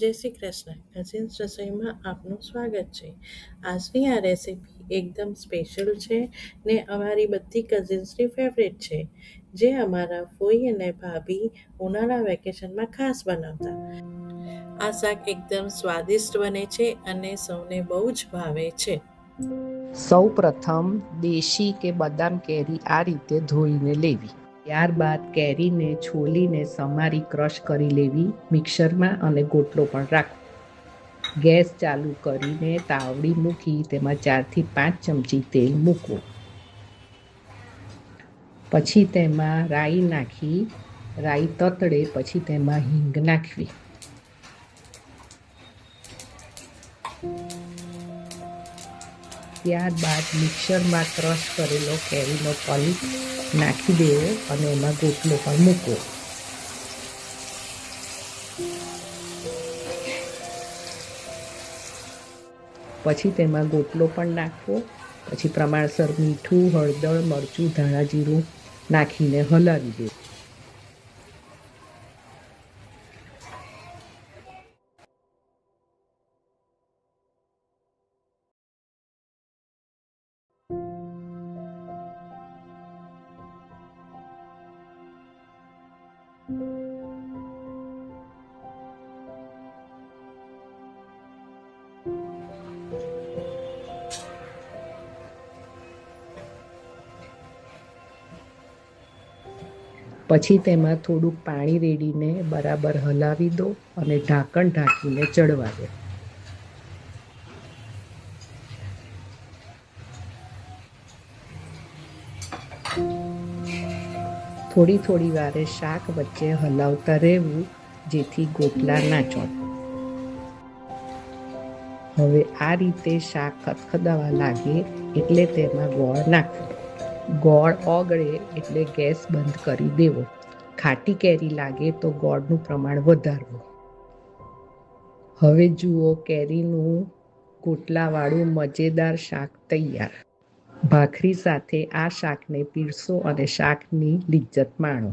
જય શ્રી કૃષ્ણ. કઝિન્સ રસોઈમાં આપનું સ્વાગત છે. આજની આ રેસીપી એકદમ સ્પેશિયલ છે ને અમારી બધી કઝિન્સની ફેવરેટ છે, જે અમારા ફોઈ અને ભાભી ઉનાળા વેકેશનમાં ખાસ બનાવતા. આ શાક એકદમ સ્વાદિષ્ટ બને છે અને સૌને બહુ જ ભાવે છે. સૌ પ્રથમ દેશી કે બદામ કેરી આ રીતે ધોઈને લેવી. ત્યારબાદ કેરીને છોલીને સમારી ક્રશ કરી લેવી મિક્સરમાં અને ગોટલો પણ રાખવો. ગેસ ચાલુ કરીને તાવડી મૂકી તેમાં 4 થી 5 ચમચી તેલ મૂકવું. પછી તેમાં રાઈ નાખી, રાઈ તતડે પછી તેમાં હિંગ નાખવી. ત્યારબાદ મિક્સરમાં ક્રશ કરેલો કેરીનો પલ્પ નાખી દેવો અને એમાં ગોટલો પણ મૂકવો. પછી તેમાં ગોટલો પણ નાખવો. પછી પ્રમાણસર મીઠું, હળદર, મરચું, ધાણા જીરું નાખીને હલાવી દેવું. પછી તેમાં થોડુંક પાણી રેડીને બરાબર હલાવી દો અને ઢાંકણ ઢાંકીને ચડવા દો. થોડી વારે શાક વચ્ચે હલાવતા રહેવું જેથી ગોટલા ના ચોંટે. હવે આ રીતે શાક ખદખદાવા લાગે એટલે તેમાં ગોળ નાખવો. ગોળ ઓગળે એટલે ગેસ બંધ કરી દેવો. ખાટી કેરી લાગે તો ગોળનું પ્રમાણ વધારવું. હવે જુઓ, કેરીનું ગોટલાવાળું મજેદાર શાક તૈયાર. ભાખરી સાથે આ શાકને પીરસો અને શાકની લિજ્જત માણો.